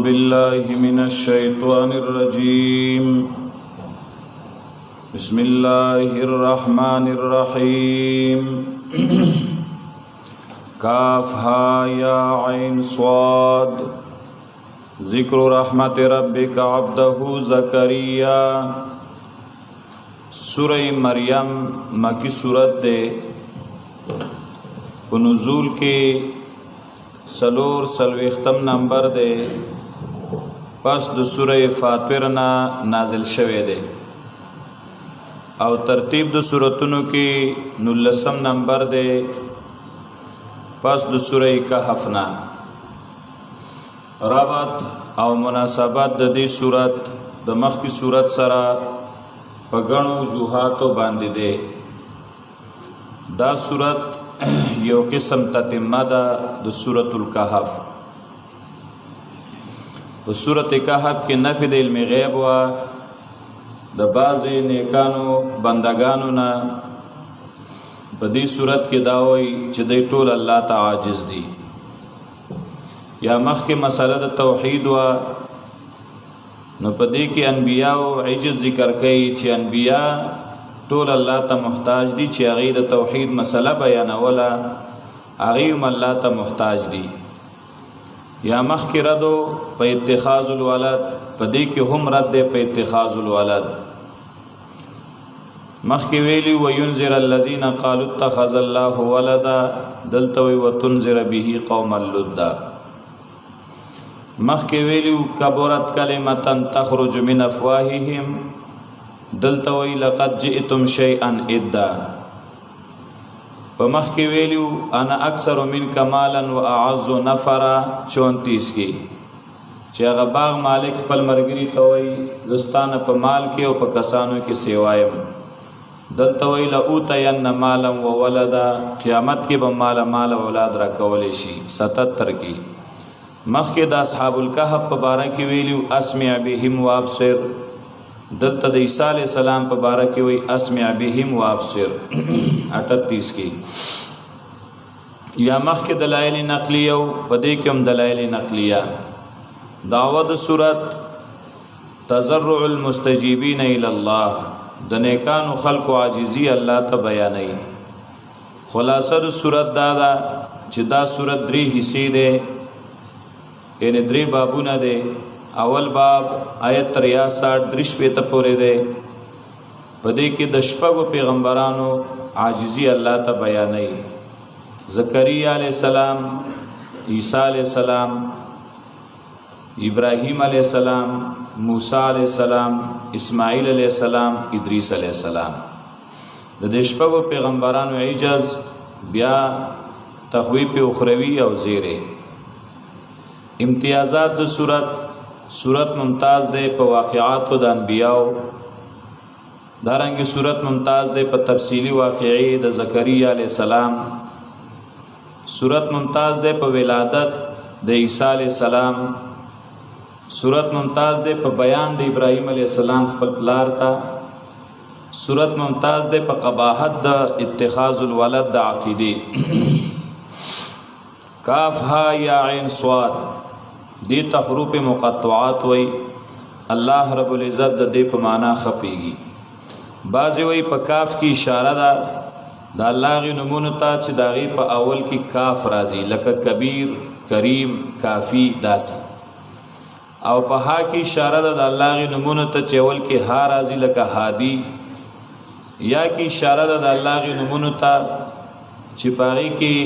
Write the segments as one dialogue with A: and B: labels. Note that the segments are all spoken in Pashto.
A: بالله من الشيطان الرجيم بسم الله الرحمن الرحيم كاف ها يا عين صاد ذكر رحمت ربك عبده زكريا سورہ مریم مکی سورت دے نزول کے سلوختم نمبر دے پس د سورہ فاطر نا نازل شوه دے او ترتیب د سورتونو کې 19 نمبر دے پس د سورہ کہف نا ربط او مناسبت د دې سورت د مخکې سورت سره په غنو وجوهاتو باندې دے دا سورت یو قسم تتمه ده د سورۃ الکهف. په سورۃ کهف کې نفی د علم غیب وا د بعض نیکانو بندگانو نه په دې سورۃ کې دا وایي چې د ټول الله ته عاجز دي. یا مخکې مسله د توحید وا نو په دې کې انبیاء او عجز ذکر کوي چې انبیاء ټول الله ته محتاج دي چې هغه د توحید مسله بیانوله هغه هم الله ته محتاج دي. یا مخکې ردو په اتخاذ الولد په دې کې هم رد دی په اتخاذ الولد. مخکې ویلی وینذر الذین قالوا اتخذ الله ولدا دلته وی وتنذر به قوما لدا. مخکې ویلی کبرت کلمه تخرج من افواههم دلته وی لقد جئتم شيئا ادا. په مخ کې ویلو انا اکثر منک مالا واعز نفرا 34 کې چې هغه باغ مالک خپل مرګري ته وی زستانه په مال کې او په کسانو کې سیوایم. دلته وی لاوتین مالا وولدا قیامت کې به مال اولاد را کولې شي 77 کې. مخ کې د اصحاب الکهف په باره کې ویلو اسمع بهم وابصر دلته د عیسی علیہ السلام په باره کې وی اسمع بهم وابصر 38 کې. یا مخ کې دلایل نقلیه او په دې کې هم دلایل نقلیه. دعوت سورت تضرع المستجیبین الی الله د نیکانو خلق عاجزی الله ته بیانای. خلاصه د سورت دا چې دا سورت 3 حصے ده یعنی 3 بابونه ده. اول باب آیت 63 درش پیته پورې ده. په دې کې د شپږو پیغمبرانو عاجزی الله ته بیانای. زکریا علیہ السلام، عیسی علیہ السلام، ابراهیم علیہ السلام، موسی علیہ السلام، اسماعیل علیہ السلام، ادریس علیہ السلام. د دې شپږو پیغمبرانو عجز بیا تخویف اخروی او زیره. امتیازات د سورت ممتاز ده په واقعاتو د انبیاء دارنګه سورت ممتاز ده په تفصیلی واقعي د زکریا علیہ السلام. سورت ممتاز ده په ولادت د عیسی علیہ السلام. سورت ممتاز ده په بیان د ابراهیم علیہ السلام خپل پلار ته. سورت ممتاز ده په قباحت د اتخاذ الولد د عقیده. کاف ها یا عین صاد دیتا حروف مقطعات وی الله رب العزت د دې په معنا خپيږي. بعضی وی په کاف کی اشاره ده د الله غي نمونه ته چې داغي په اول کې کاف راځي لکه کبیر، کریم، کافی داسي. او په ها کی اشاره ده د الله غي نمونه ته چې اول کې ها راځي لکه هادي. یا کی اشاره ده د الله غي نمونه ته چې پاره کې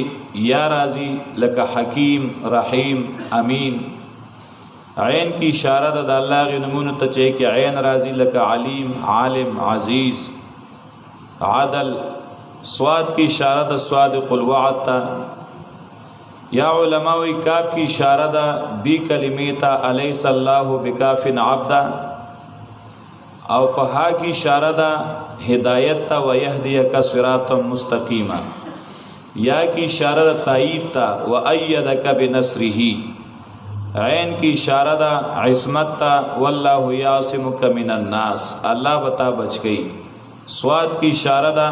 A: یا راځي لکه حکیم، رحیم، امین. عین کی اشاره ده د الله غي نمونه ته چې کې عین راځي لکه علیم، عالم، عزیز، عدل. صاد کی اشاره ده صادق الوعد ته. یا علماء وی کاف کی اشاره ده دی کلمې ته الیس الله بکاف عبدا. او په ها کی اشاره ده هدایت ته ويهديک صراطا مستقیما. یا کی اشاره ده تایید ته وایدک بنصره. عین کی اشاره ده عصمت ته والله یعصمک من الناس الله بتا بچ گئی. صاد کی اشاره ده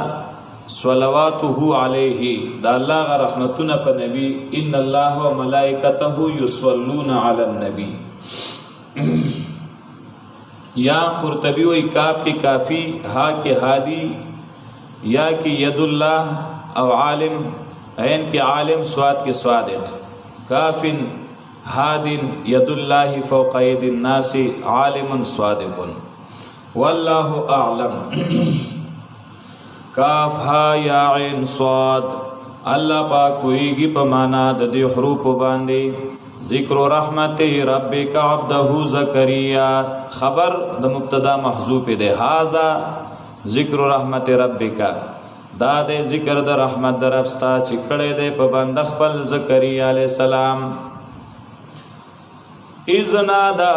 A: صلواته علیه دا الله غ رحمتونه په نبی ان الله و ملائکته یصلون علی النبی یا قرطبی وی کاف کی کافی، ہا کی ہادی، یا کی ید اللہ او عالم، عین کی عالم، سواد کی صادق، کافن ہادن ید اللہ فوق ید الناس عالم صادق واللہ اعلم. کاف ہا یا عین صاد، اللہ پاک ہوئیگی پا مانا دا دی حروف باندے. ذکر رحمت ربک عبدہ زکریا، خبر دا مبتدا محذوف دے، ہازا ذکر رحمت ربک، دا دے ذکر دا رحمت دا ربستا چکڑے دے پا بند خپل زکریا علیہ السلام. اذ نادا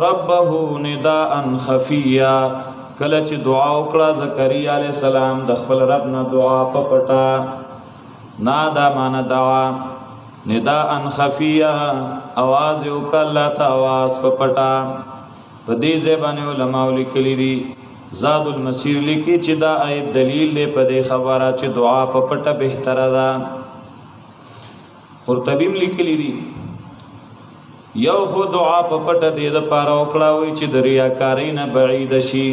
A: ربہ نداء خفیا، کلچ دعا اکڑا زکریا علیہ السلام د خپل ربنا دعا پپٹا. نادا مانا دعا، نداء خفیا آواز اوکا اللہ تا آواز پپٹا. پا دی زیبانی علماء لکلی دی، زاد المسیر لکی چی دا آیت دلیل دے پا دی خبرہ چی دعا پپٹا بہتر دا. قرطبیم لکلی دی یو خو دعا پپٹا دی دا پارا اکڑاوی چی دا ریاکارین بعید شی.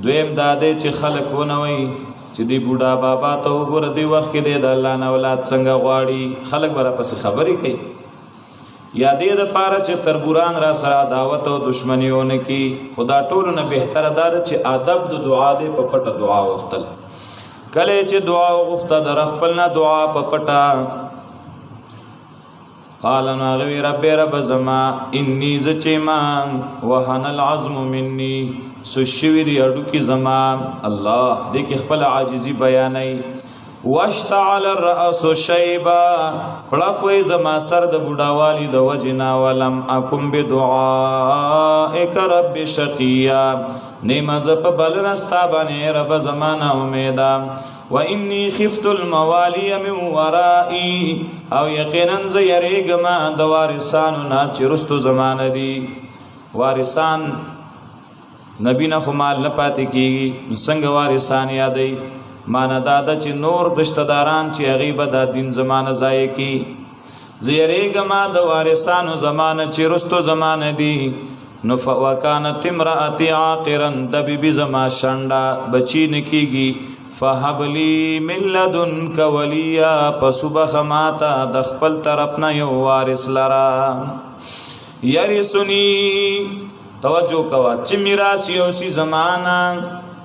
A: دویم دادے چی خلق ونوی چی دی بودا بابا تا وګوره دی وقت کې دی د الله نه اولاد څنګه غواړي، خلق برا پس خبرې کوي. یا دې د پاره چې تربوران را سره دعوت او دشمنیونه کی. خدا ټولو نه بهتره دا چې ادب د دعا دې په پټه دعا وختل. کله چې دعا وغوښته د خپل نه دعا په پټه. قال ناغوی رب رب زما انی زچما وهن العظم منی، سوشوی دی اڈو کی زمان. اللہ دیکھ خپل عاجزی بیانی. واشتعل الرأس شیبا، پڑاپوی زما سر د بوډاوالی د وجنا. ولم اکم بدعائک رب شقیا، نیمز په بل رستا باندې رب زمانہ امیدا. وانی خفت الموالی من ورائی، او یقینا ز یریګما د وارثانو نه چې رستو زمانه دی. وارثان نبی نه خمال نه پاتې کیږي، څنګه وارثان یادای. معنا دادا چې نور رشتہداران چې غیبه د دین زمانه ضایع کی. زیریګما د وارثانو زمانه چې رستو زمانه دی. نو وکانت امراتی عاقرا، د بیبی زما شنډا بچی نکیږي. فهب لی من لدنک ولیا، پسوبخ ماتا د خپل طرف نه یو وارث لرا. یرثنی، توجه کوا چې میراث یو سی زمانہ.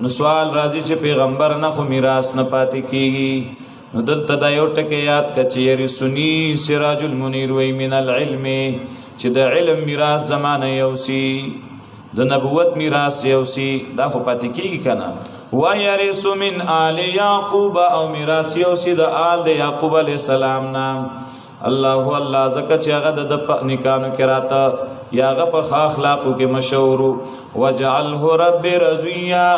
A: نو سوال راځي چې پیغمبر نه خو میراث نه پاتې کیږي. نو دلته دا یو ټکی یاد کړه چې یرثنی سراج المنیر وی من العلم، چې د علم میراث زمانہ یو سی، د نبوت میراث یو سی، دا خو پاتې کیږي کنه. و یرث من آل یعقوب، او میراث یو سی د آل د یعقوب علیہ السلام نام. الله الله زکه چې هغه د نکانو کې راته یا هغه په اخلاقو کې مشهور. وجعله رب رضیا،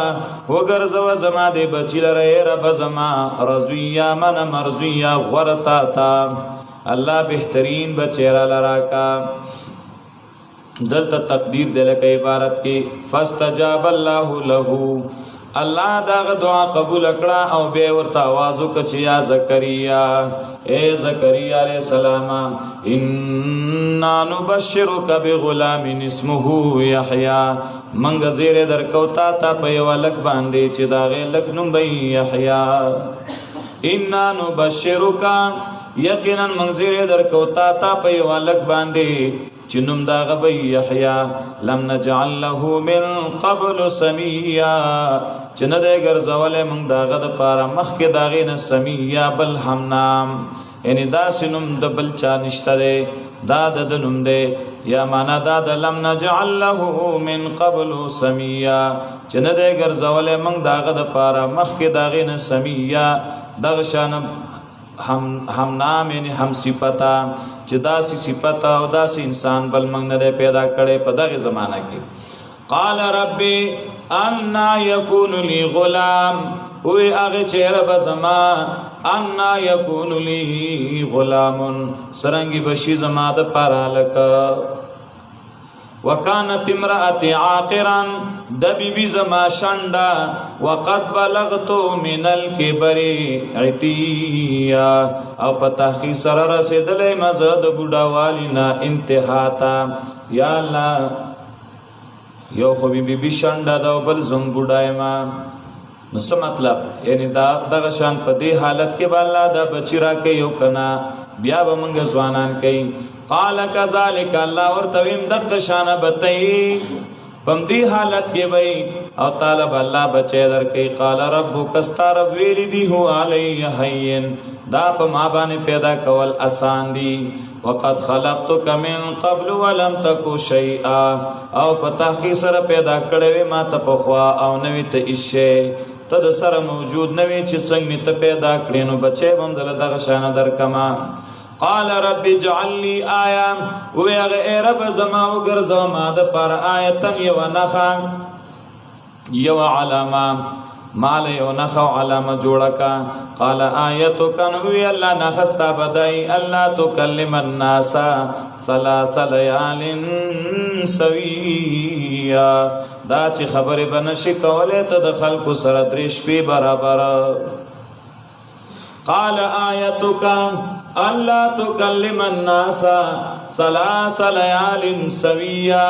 A: وګرځو زما د بچی لره رب زما رضیا من مرضیا، غورتا تا الله بهترین بچی را لراکا. دلته تقدیر دلکه عبارت کې فاستجاب الله له، الله دا دعا قبول کړه او به ورته आवाज وکړه چې یا زکریا، اے زکریا علیہ السلام، انا نبشرک بغلام اسمه یحیی، منګ زیر درکو تا په یو لک باندې چې دا غي لک نوم به یحیی. انا نبشرک، یقینا منګ زیر درکو تا په یو لک باندې چې نوم دا غبی یحیی. لم نجعل له من قبل سمیا، چې نه دی ګرځولې موږ د هغه دپاره مخکې د هغې نه سمیه بل هم نام، یعنې داسې نوم د بل چا نشته دی، دا د ده نوم دی. یا معنا دا د لم نجعل له من قبل سمیه، چې نه دی ګرځولې موږ د هغه دپاره مخکې د هغې نه سمیه، دغه شانه هم نام یعنی هم صفتا، چې داسې صفتا او داسې انسان بل موږ نه دی پیدا کړی په دغه زمانه کې. قال ربي انا يكون لي غلام، وی هغه چې رب زما انا يكون لي غلام، سرنګي بشي زما د پاره لک. وکانت امرأتی عاقرا د بیبی زما شنڈا وقد بلغتو من الكبر عتیا او په تحقیق سره رسیدلې مزد بوډاوالینا انتها تا یا الله یو خو بیبی شنڈا دا بل زم بوډایما نو څه مطلب یعنی دا دغه شان په دې حالت کې بالا دا بچی را کوي یو کنا بیا به موږ ځوانان کوي قال كذلك الله ورتویم دغه شان بتای پم دې حالت کې وای او طالب الله بچی درکې قال ربک استر ویل دی هو علی حین دا په ما باندې پیدا کول آسان دي وقد خلقتك من قبل ولم تك شيئا او په تحقیق سره پیدا کړې ما ته په خوا او نوې ته ایشه ته د سره موجود نوې چې څنګه ته پیدا کړې نو بچي بم دل دغه شان درکما قال رب اجعل لي آية ويغ اي رب زما وګرځو ما د پر آیت یو نخا یو علامه مال یو نخا علامه جوړکا قال آیتک نو الله نخستا بدای الله تکلم الناس ثلاث ليال سويا دا چې خبره بنشي کوله ته د خلکو سره درې شپې برابر قال آیتک الله تکلم الناس ثلاث ليال سويا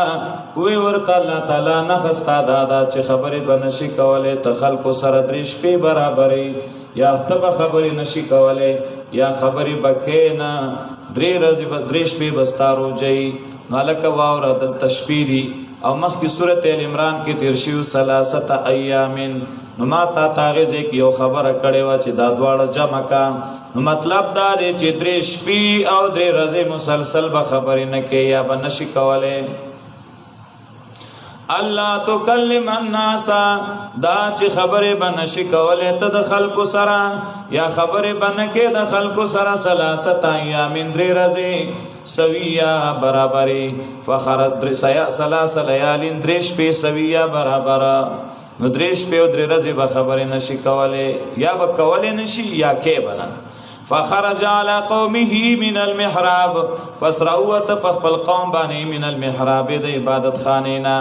A: وی ورته الله تعالی نخستا دا چې خبره بنشي کوله ته خلکو سره درې شپې برابرې یا تب خبره نشي کوله یا خبره بکینا درې ورځې درې شپې بستارو جاي مالک واور د تشبیری او مخکې سورته ال عمران کې تیر شیو ثلاثه ایام نو ما تا تاغه کې یو خبره کړې و چې دا دواړه جمع کا نو مطلب دا دی چې درې شپې او درې ورځې مسلسل به خبرې نه کوي یا به نشي کوله الله تکلم الناس دا چې خبره بنشي کوله ته د خلکو سره یا خبره بنکه د خلکو سره ثلاثه ایام درې ورځې سویا برابرې فخرت ثلاث ليال درې شپې سویا برابر نو درې شپې او درې ورځې به خبره نشي کوله یا به کوله نشي یا کې بنا فخرج على قومه من المحراب فسروت خپل قوم باندې من المحراب د عبادت خانینا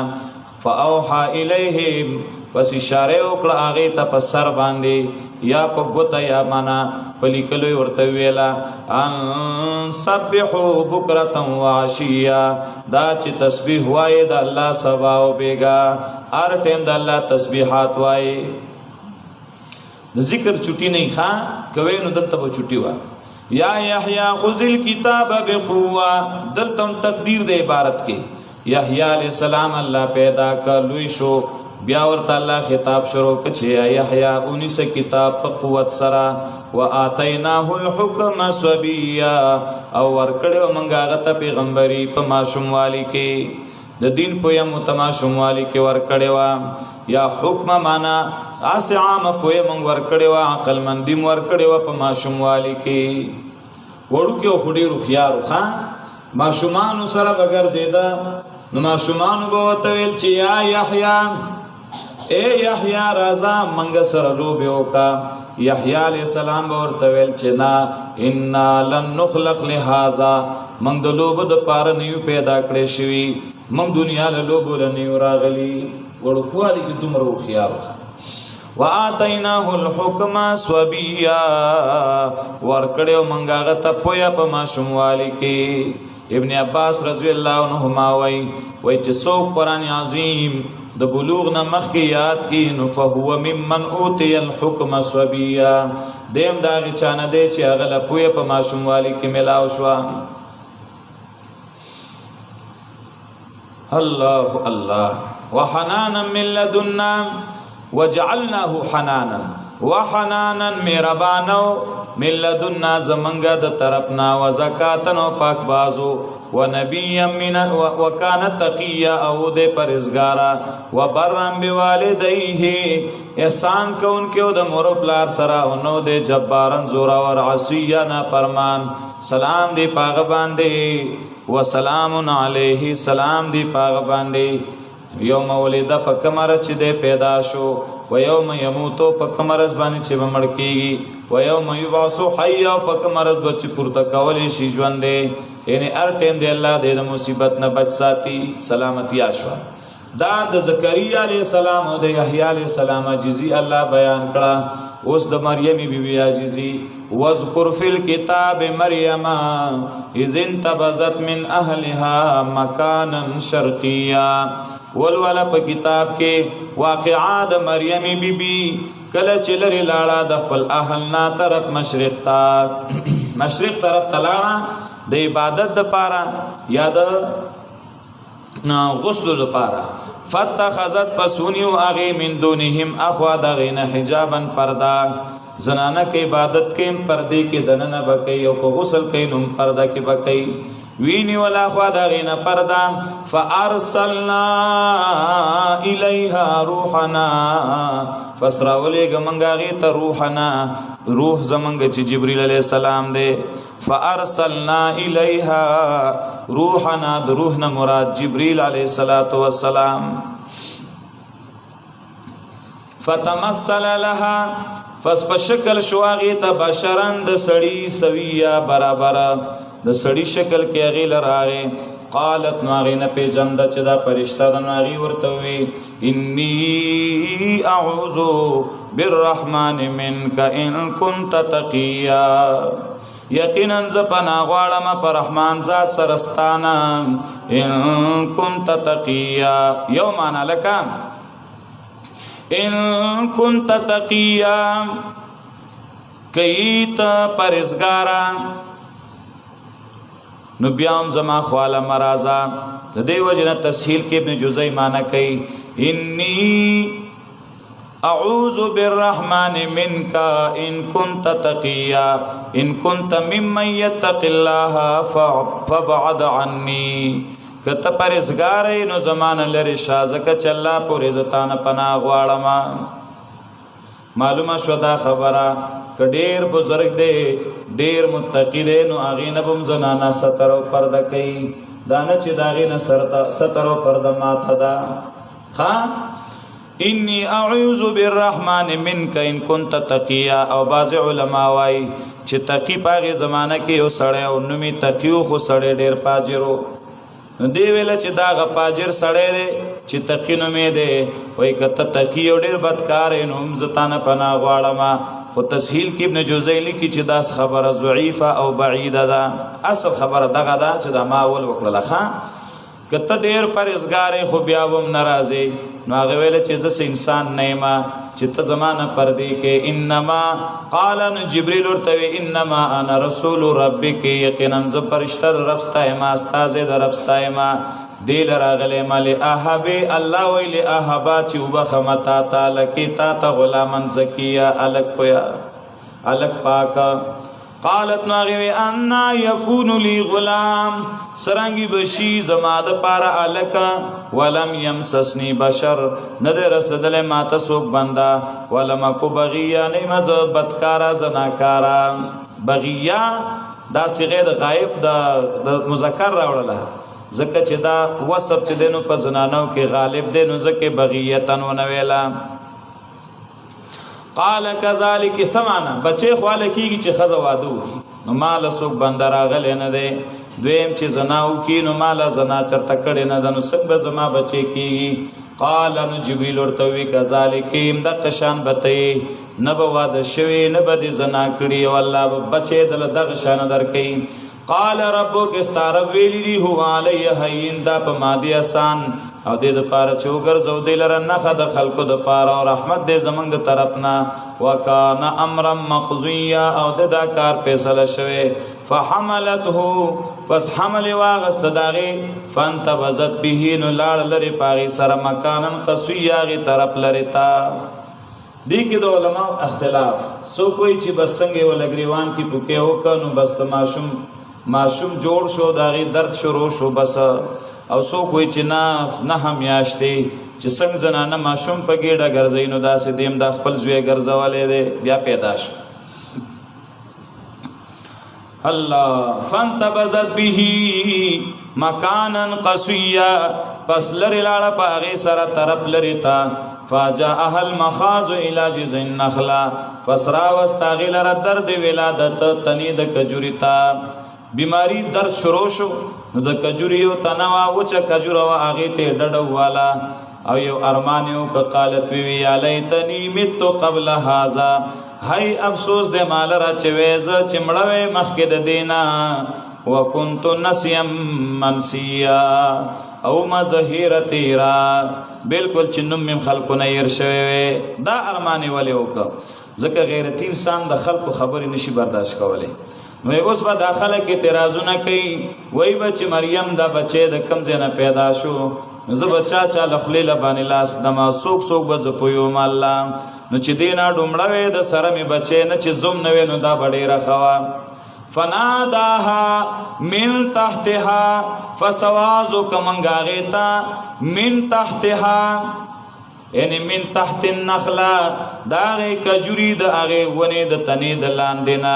A: فاوحى اليهم پس اشاره وکړه هغه ته په سر باندې یا په ګوته یا معنا پلیکلو ورته ویلا ان سبحوا بكره وعشيا دا چې تسبیح وای د الله سبا او بیگا هر ټیم د الله تسبیحات وای ذکر چټی نه ښا کوي نو دلته به چټی وا یا یحیی خذ الكتاب بقوه دلته تقدیر د عبارت کې یحیی علیہ السلام الله پیدا کړ لوی شو بیا ورته الله خطاب شروع کړي یحیی 19 کتاب په قوت سره واتیناه الحکم صبیا او ورکړو مونږه هغه ته پیغمبري په ماشوموالي کې د دین په یم تماشوموالي کې ورکړو یا حکم معنا اس عام په مونږ ورکړو عقل مندي ورکړو په ماشوموالي کې وړو کې خډي روخيار خان ماشومان سره بغیر زیدا نو ماشومان به وتویل چې یا یحیی اے یحیی رضا منګ سره لوبه وکا یحیی علیہ السلام به ورتویل چې نا ان لن نخلق لهذا منګ د لوبه د پاره نیو پیدا کړې شوی منګ دنیا له لوبه لنیو راغلی وړو خوالی کې دومره خيار وخا واتیناه الحکم صبیا ورکړو منګه غته پویا په ماشوموالی کې ابن عباس رضی الله عنهما وای چې څوک قران عظیم د بلوغ نه مخکې یاد کی نو فهو ممن اوتی الحکم صبیا دیم دا چانه دی چې هغه له پوی په ماشوموالی کې ملاو شو الله الله وحنانا من لدنا وجعلناه حنانا وحنانا مهربانو من لدنا زمنګه د طرفنا وزکاتن او پاک بازو ونبي من وكان تقيا او د پرزګارا وبرم بوالديه احسان کوونکو د مور پلار سره او نو د جبارن زورا ور عصیا نا فرمان سلام دی پاغ باندې وسلام علیه سلام دی پاغ باندې یوم ولد په کمر چې دی پیدا شو و یوم یموتو په کمرز باندې چې بمړ کیږي و یوم یبعث حیا په کمرز بچ پورته کولی شي ژوند دی یعنی هر ټیم دی الله دې د مصیبت نه بچ ساتي سلامتی آشوا دا د زکریا علیہ السلام او د یحیی علیہ السلام عجزی الله بیان کړه اوس د مریم بیبی عجزی واذکر فی الكتاب مریم اذ انتبذت من اهلها مکانا شرقیا ولولا په کتاب کې واقعات مریم بیبی کله چې لري لاړه د خپل اهل نه طرف مشرق ته مشرق طرف تلاړه د عبادت د پاره یا د غسل د پاره فتخذت پسونیو اغه من دونهم اخوا دغه حجابا پردا زنانه کې عبادت کې پردے کې دننه بکې او په غسل کې نوم پردا کې بکې ویني ولا خوا دغه پردا فارسلنا الیها روحنا فسراولې ګمنګاغه ته روحنا روح زمنګ چې جبرئیل علیہ السلام دی فارسلنا الیها روحنا د روح نه مراد جبرئیل علیہ الصلوۃ والسلام فتمثل لها فس په شکل شواغی ته بشرن د سړی سویا برابر د سړی شکل کې هغه لراغه قالت ناغه نه پیجند چې دا فرشتہ د ناغي ورته وی انی اعوذ بالرحمن منک ان كنت تقیا یقینا ز پنا غواړم پر رحمان ذات سرستانا ان كنت تقیا یومان لکان ان كنت تقیا کیت پرزګارا نو بیام زما خواله مرازا د دې وجنه تسهیل کې ابن جزئی معنی کوي انی اعوذ بالرحمن منك ان كنت تقيا ان كنت ممن يتق الله فبعد عني کته پرهیزګار نو زمانه لري شازکه چلا پورې زتان پناه غواړم معلومه شو دا خبره کډیر بزرگ دی ډیر متقی دی نو اغه نه بم زنانا ستر او پرده کوي دانه چې داغه نه ستر او پرده ماته دا ها انی اعوذ بالرحمن منک ان كنت تقیا او بعض علما وايي چې تقی پاغه زمانہ کې یو سړی او نومي تقیو خو سړی ډیر پاجرو دی ویل چې دا غ پاجر سړی دی چې تقی نومې دی وای کته تقی او ډیر بدکار نوم زتانه پنا غواړم خو تسهیل کې ابن جوزی لیکي چې دا خبره ضعیفه او بعیده ده اصل خبره دغه ده چې دا ما ول وکړه ښا کته ډیر پرهیزګار خو بیا وم ناراضي نو هغه ویل چې زه انسان نه ما چې ته زمانہ پردي کې انما قال جبريل ورته انما انا رسول ربك یقینا ز فرشتہ رب ستای ما استاد د رب ستای ما دل راغله مال احب الله ویل احبا چې وبخمتا تعالی کی تا ته غلامن زکیه الک پیا الک پاکا قالت ناغوی انا یکون لی غلام سرنگی بشی زماد پارا علکا ولم یمسسنی بشر ندر رسدل ماتا سوک بندا ولم اکو بغیا نیمز بدکارا زناکارا بغیا دا صیغه د غائب د مذکر راوړله زکه چې دا وصف چې دینو په زنانو کې غالب دینو زکه بغیتن و نویلا قال كذلك سمعنا بچي خواله کیږي چې خزه وادو نو مال سوک بندر غل نه دی دویم چې زناو کی نو مال زنا چرته کړي نه د نو سب زما بچي کیږي قال نو جبريل ورته وی كذلك د قشان بتي نبوا د شوي نبد زنا کړي والله بچي دل دغه شان درکې قال ربک استرب ویلی هو علی هین دا په مادی آسان او د پاره چوغر زو دلر نه خد خلقو د پاره او رحمت دې زمنګ د طرفنا وکانا امر مقضیا او دا کار فیصله شوه فحملته پس حمل واغست داغي فانتبذت به نو لاړ لري پاغي سره مکانن قصیاغي طرف لري تا دی کې د علماء اختلاف سو کوئی چې بسنګ ولګریوان کی پوکې وکنو بس معصوم جوړ شو داغي درد شروع شو بس او سو کوئی چې نه هم یاشتي چې څنګه زنانه معصوم په ګډه ګرځي نو داسې دیم د خپل زوی ګرځولې دی بیا پیدا شو الله فانتبذت به مکانن قصویا پس لری لاړه پاغه سره طرف لری تا فاجا اهل مخاز الى جذع النخلا فسرا واستغل درد ولادت تنی د کجوری تا بیماری درد شروع شو نو د کجوریو تنوا وچ کجورو هغه ته ډډو والا او یو ارمانیو په قالت وی علیتنی مت قبل هذا هی افسوس د مال را چويز چمړوي مخکې د دینا وکنت نسیم منسیا او ما ظهیرتیرا بالکل چنم مم خلق نه ير شوی دا ارمانی ولې وک ځکه غیرتی انسان د خلق خبرې نشي برداشت کولای نو اوس به داخله کې اعتراضونه کوي وای بچ مریم دا بچی د کم ځای نه پیدا شو نو زه بچا چا لخلیل باندې لاس دما سوک سوک بز پویو الله نو چې دینا ډومړه د سره می بچی نه چې زوم نه نو دا بډې راخوا فناداها من تحتها فسوازو کمنگاغیتا من تحتها یعنی من تحت النخلا داغی کجوری دا آغی ونی دا تنی دا لاندینا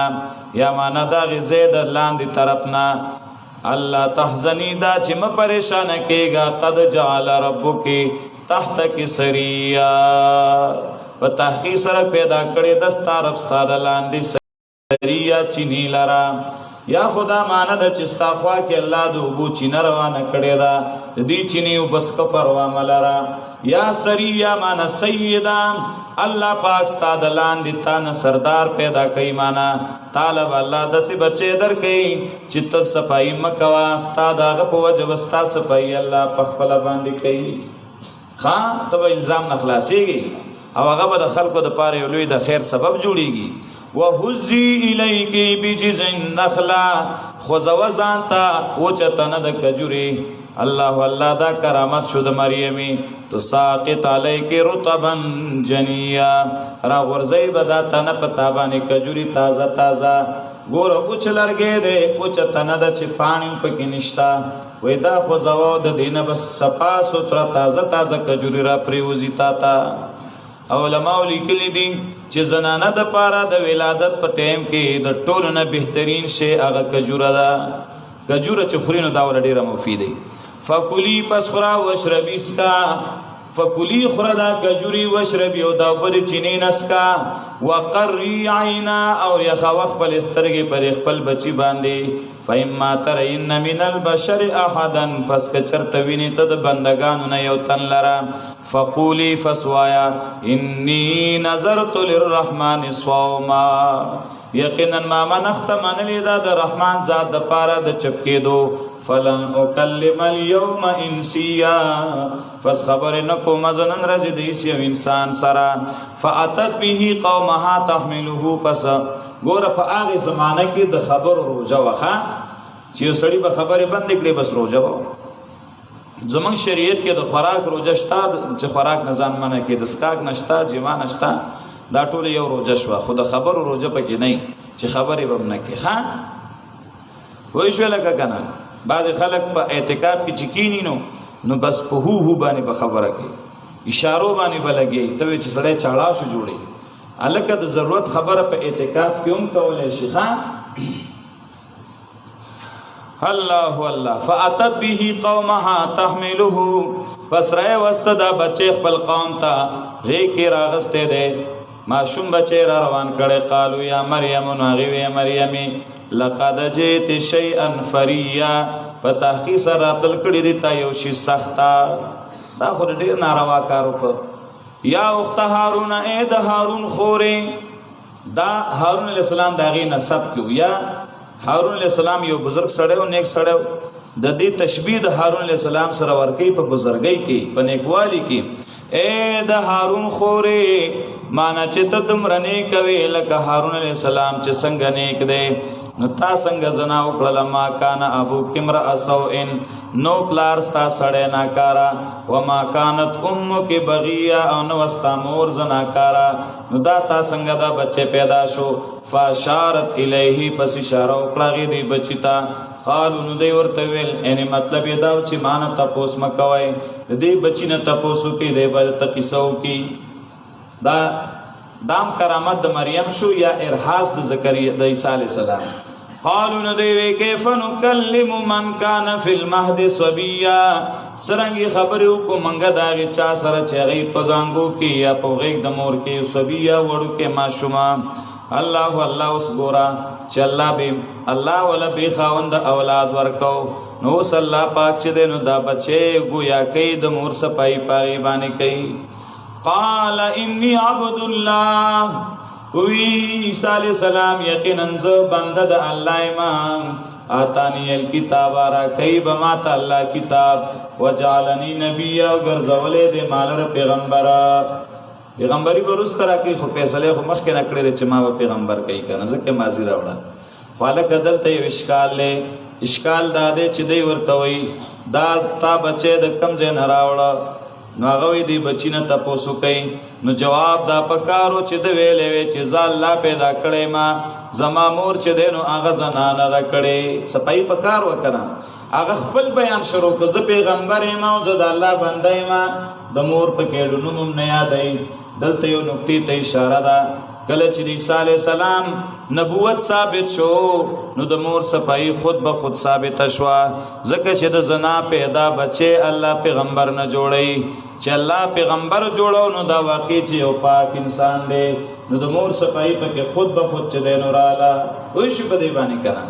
A: یا مانا داغی زید لاندی طرفنا اللہ تحزنی دا چی مپریشان کیگا قد جعل ربو کی تحت کی سریا و تحقیق سر پیدا کری دستا رب ستا دا لاندی سریا چینی لرا یا خدا مانا دا چستا خوا که اللہ دو بو چین روانا کڑی دا دی چینیو بس کپروا ملرا یا سریا مانا سیدا اللہ پاک ستا دلان دیتا نا سردار پیدا کئی مانا طالب اللہ دسی بچے در کئی چتت سپائی مکوا ستا داغ پو وجب ستا سپائی اللہ پخپلا باندی کئی خان تب الزام نخلاسی گی او هغه به د خلکو د پاره یو لوی د خیر سبب جوړیږي وهزي الیکی بجذع النخلا خذوزانتا وچتن د کجوري الله الله دا کرامت شو د مریمی تو ساقط علیکی رطبا جنیا را ورزی بدا تن پتابانی کجوری تازه تازه ګور اوچ لرګې دې اوچ تنه د چ پانی پکې نشتا وې دا خو زو د دینه بس صفا ستر تازه تازه کجوري را پریوزی تا علماء لیکلی دي چې زنانه د پاره د ولادت په ټیم کې د ټولو نه بهترین شی هغه کجوره ده کجوره چې خورینو دا ول ډیره مفیده فکلی پس خورا واشربی اسکا فکلی خوردا کجوری واشربی او دا پر چینی نسکا وقری عینا او یخوخ بل استرګي پر خپل بچی باندې فإما ترین من البشر احدا پس کچرت ویني ته د بندگانو نه یو تن لرا فقولی فسوایا انی نظرت للرحمن صوما یقینا ما منخت من لیدا د رحمان ذات د پاره د چپکې دو فلن اکلم اليوم انسیا پس خبر نکو مزنن رجی دیسی و انسان سرا فاتت به قومها تحمله پس گورا پا آغی زمانه کی د خبر روجه وخا چیو سڑی با خبر بند اکلی بس روجه و زمان شریعت کې د خوراک روجه شتا چې خوراک نظام منه کې د سکاک نشتا جما نشتا دا ټول یو روجه شو خو د خبر روجه پکې نه چې خبرې بم نه کې ها وای شو لکه کنه بعض خلک په اعتکاف کې چکینی نو بس په هو باندې به خبره کوي اشارو باندې بلګي ته چې سړی چاړه شو جوړي الکه د ضرورت خبره په اعتکاف کې هم کولای شي ها الله الله فاتت به قومها تحمله پس رای واست دا بچی خپل قوم ته غی کې راغسته ده ماشوم بچی را روان کړي قالو یا مریم ناغي وی مریمی لقد جئت شیئا فریا په تحقیق سره راتل کړي دي تا یو شی سختا دا خو ډیر ناروا کار وکړه یا اخت هارون اے د هارون خورې دا هارون علیہ السلام دا غي نسب کیو یا هارون علیہ السلام یو بزرگ سړی او نیک سړی د دې تشبیه د هارون علیہ السلام سره ورکی په بزرګۍ کې په نیکوالي کې اے د هارون خورې معنا چې ته دمرنه کوي لکه هارون علیہ السلام چې څنګه نیک دی نو تا څنګه زنا وکړه ما کان ابو کمر اسوئن نو پلار ستا سړی ناکارا وما كانت امك بغيا او نو استا مور زناکارا نو دا تا څنګه دا بچه پیدا شو فاشارت الیه پس اشاره وکړه غي دی بچی تا قالو نو دی ورته ویل یعنی مطلب دا چې مان تاسو مکوي دې بچی نه تاسو کې دی بل تقیسو کې دا دام کرامت د مریم شو یا ارهاس د زکریا د عیسی علی السلام قالو ندوی کیف نکلم من کان فی المهد صبیا سرنګي خبرو کو منګه داغه چا سره چغی پزانګو کې یا په غیږ د مور کې صبیا وړو کې ماشوما الله اوس ګورا چې الله ولا به خاوند اولاد ورکو نو صلی الله پاک چې دینو دا بچي گویا کوي د مور صفای پاغي باندې کوي قال انی عبد الله وی عیسی علیہ السلام یقینا ز بنده د الله امام آتانی الکتاب را کئی بما تا اللہ کتاب وجعلنی نبی او گرزولی دے مالر پیغمبری برست را کئی خو پیسلے خو مخی نکڑی رے چما با پیغمبر کئی کنا زکی مازی راوڑا والا کدل تا یو اشکال لے اشکال دادے چی دی ورطوئی دا تا بچے دا کم زین راوڑا نو هغه دی بچی نه تاسو کوي نو جواب دا پکارو چې د ویلې وی چې ځا الله پیدا کړې ما زما مور چې دینو هغه زنانه را کړې سپای پکار وکړه هغه خپل بیان شروع کړ ز پیغمبر ما او ز د الله بندای ما د مور په کې ډونوم نه یادای دلته یو نقطې ته اشاره ده کله چې عیسی علی السلام نبوت ثابت شو نو د مور صفائی خود به خود ثابت شو ځکه چې د زنا پیدا بچي الله پیغمبر نه جوړي چې الله پیغمبر جوړو نو دا واقع چې یو پاک انسان دی نو د مور صفائی په خود به خود چې دین وراله وې شي په دی باندې کړه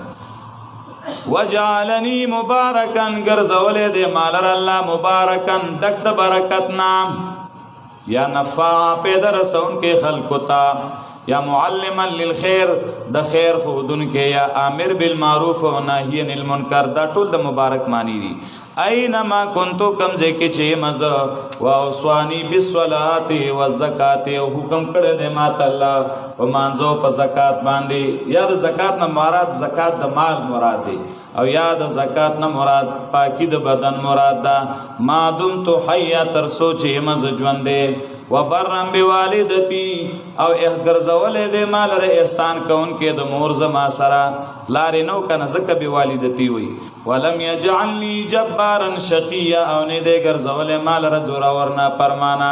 A: وجعلنی مبارکان ګرځولې دې مالر الله مبارکان دک د برکت نام یا نفع پیدا رسون کې خلق تا یا معلما للخير د خیر خودن کې یا امر بالمعروف و نهی عن المنکر دا ټول د مبارک معنی دي اينما كنتو کم ځکه چې مزه واوصانی بالصلاه والزکات او حکم کړه د مات الله او مانځو په زکات باندې یا د زکات نه مراد زکات د مال مراد دی او یا د زکات نه مراد پاکی د بدن مراد ده ما دمت حیا تر سوچ مزه ژوندې وبرم بوالدتی او ګرځولې د مال ر احسان کون کې د مور زما سره لارې نو کنه زکه بوالدتی وي ولم يجعلني جبارا شقيا او نه دې ګرځولې مال ر زورا ورنا پرمانا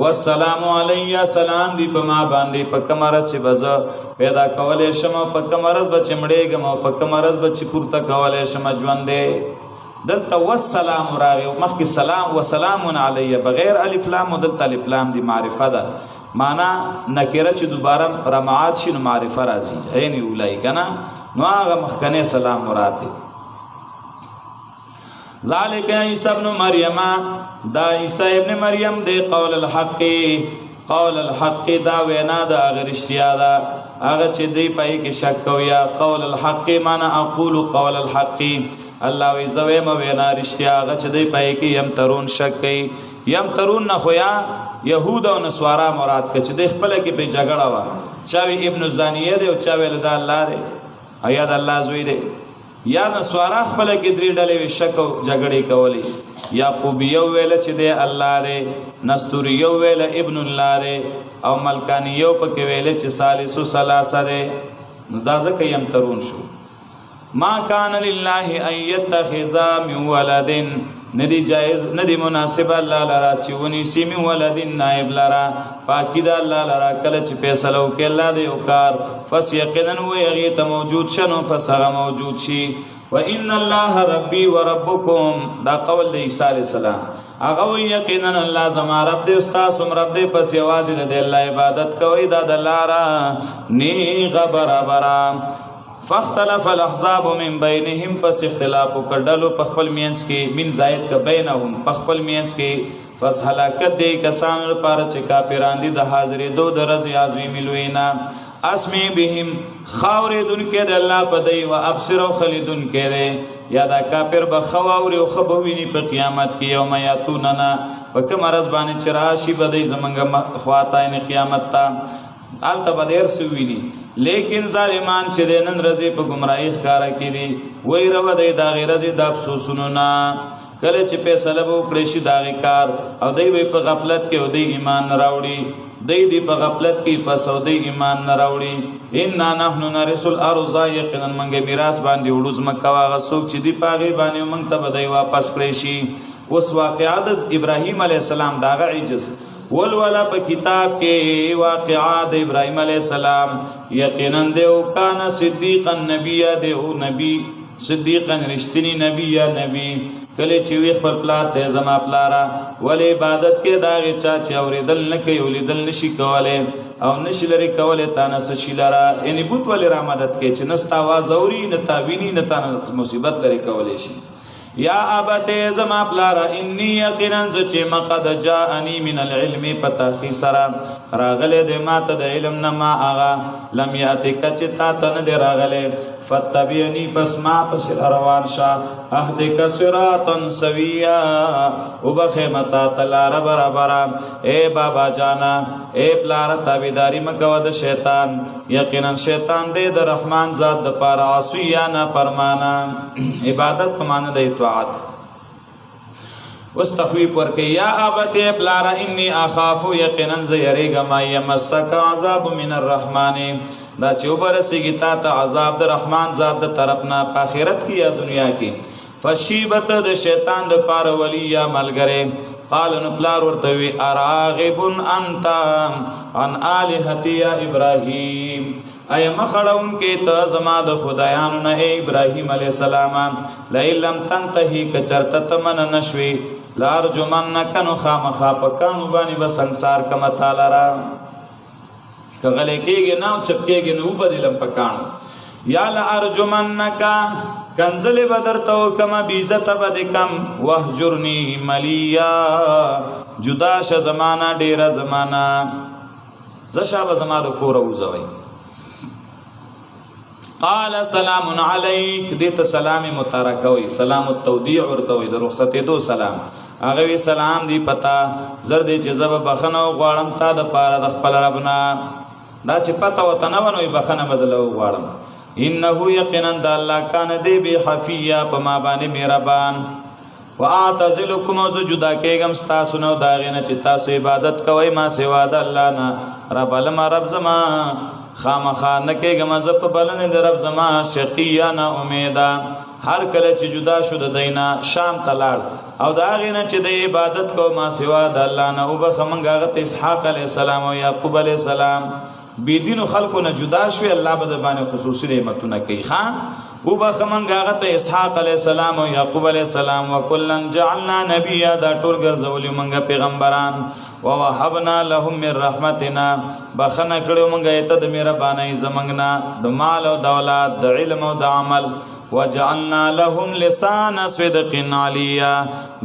A: والسلام علی سلام دی په ما باندې په کمر چې بز پیدا کولې شم په کمر بچمړېګم په کمر بچ پورته کولې شم ژوندې دلته والسلام راغی مخکې سلام وسلام علی بغیر الف لام دلته الف لام دی معرفه ده معنا نکره چې دوباره رمعات شي نو معرفه راځي عین اولای کنا نو هغه مخکنه سلام مراد دی ذالک عیسی ابن مریم دا عیسی ابن مریم دی قول الحق دا وینا دا غرشتیا دا هغه چې دی پای کې شک کویا قول الحق معنا اقول قول الحق الله وی زوی ما وینا رشتیا هغه چې دی پای کې یم ترون شک کوي یم ترون نه خویا يهود او نصارا مراد کچ د خپل کې په جګړه وا چاوي ابن زانیه دی او چاوي د الله دی ایا د الله زوی دی یا نصارا خپل کې درې ډلې شک او جګړې کولې یعقوبیو ویل چې دی الله دی نستوریو ویل ابن الله دی او ملکانیو په کې ویل چې ثالث ثلاثه دی نو دا ځکه یم ترون شو ما کان لله ان يتخذ من ولد ندی جائز ندی مناسب الله لرا چې ونی سیمی ولد نائب لرا پاکی دا الله لرا کله چې فیصله وکړي الله دې وکړ فس یقینا ویغی ته موجود شنو فسغه موجود شي وان الله ربي وربكم دا قول د عیسی علی السلام هغه یقینا الله زما رب دې استاد سم رب دې پس یوازې دې الله عبادت کوي دا د لارا نی برابر فاختلف الاحزاب من بينهم پس اختلاف وکړلو په خپل مینس کې من زائد ک بینهم په خپل مینس کې فس هلاکت دې کسان لپاره چې کافران دي د حاضرې دو درز عظیم لوینا اسمی بهم خاوردن کې د الله په دی او ابصر او خلیدن کې یا دا کافر به خواوري او خبوینی په قیامت کې یوم یاتوننا په کوم مرز باندې چراشی به دی زمنګ خواطاین قیامت تا آلته بدیر سوینی لیکن ظالمان چې نن رضی په گمراهی ښکارا کړي وای رو د دا غیر رضی د افسوسونو نا کله چې فیصله وکړي شي دا کار او دی په غفلت کې او دی ایمان نه راوړي دی په غفلت کې پس او دی ایمان نه راوړي ان نحن نرث الارض یقینا منګه میراث باندې وړوز مکه واغه څوک چې دی پاغي باندې موږ ته بدای واپس کړی شي اوس واقعات ابراهیم علی السلام داغه عجز ولولا په کتاب کې واقعات ابراهيم عليه السلام یقینا دیو کان صدیقا نبی دیو نبی صدیقا رشتنی نبی یا نبی کله چې وی خپل پلار ته زما پلارا ول عبادت کې داغه چا چې اوریدل نه کوي ولیدل نشي کوله او نشي لري کوله تانه شي لرا یعنی بوت ول را مدد کې چې نست आवाज اوري نه تاوینی نه تانه مصیبت لري کوله شي یا ابته زما پلارا انی یقینا چې مقد جاءنی من العلم پتاخی سرا راغله د ماته د علم نه ما اغا لم یاتک چې تا ته نه راغله فتبعنی پس ما پس روان شا اهدک صراطا سویا وبخمتا تلار برابر اے بابا جانا اے پلار تابعداری مکو د شیطان یقینا شیطان دې د رحمان ذات د پاره عصیا نه فرمانا عبادت په معنی د اطاعت واستخویب ورکی یا ابتی پلارا انی اخافو یقینا زیریگا ما یمسک عذاب من الرحمن دا چوبر سیگی تا عذاب در رحمان ذات در طرفنا پاخرت کی یا دنیا کی فشیبت د شیطان د پار ولی یا ملگره قال نپلار ورتوی اراغب انت عن آلهتی یا ابراہیم اے مخڑون کے تا زما د خدایانو نه ابراہیم علیہ السلام لئن لم تنتهی کچرت تمن نشوی لار جمنک نو خامخا پکانو باندې بس انصار کما تعالی را کغله کېږي نو چپکېږي نو بدلم پکانو یا لارجمنک کنزل بدر تو کما بیزت بدکم وهجرنی ملیا جدا ش زمانہ ډیر زمانہ زشاب زمانہ کور وزوي قال سلام علیک دیت سلام متارکوي سلام التودیع ورتوي د رخصت دو سلام هغه وی سلام دی پتا زرد جذب بخنه غواړم تا د پاره د خپل ربنا دا چې پتا وته نه ونوي بخنه بدلو غواړم انه یقینا د الله کان دی به حفیا په ما باندې مهربان واعتزلکم از جدا کېګم تاسو نو داغه نه چې تاسو عبادت کوئ ما سوا د الله نه رب لما رب زما خامخا نکېګم ز په بلنه د رب زما شقیا نه امیدا هر کله چې جدا شو د دینا شام تلاړ او دا غینه چې د عبادت کو ما سوا د الله نه او بخمنګه اسحاق علی السلام او یعقوب علی السلام بی دین خلقو نه جدا شوی الله به باندې خصوصي نعمتونه کوي خان او بخمنګه اسحاق علی السلام او یعقوب علی السلام وکلن جعلنا نبیا دا ټول ګرځولې مونږه پیغمبران ووهبنا لهم من رحمتنا بخنه کړو مونږه ته د مهرباني زمنګنا د مال او دولت د علم او د عمل وجعلنا لهم لسان صدق عليا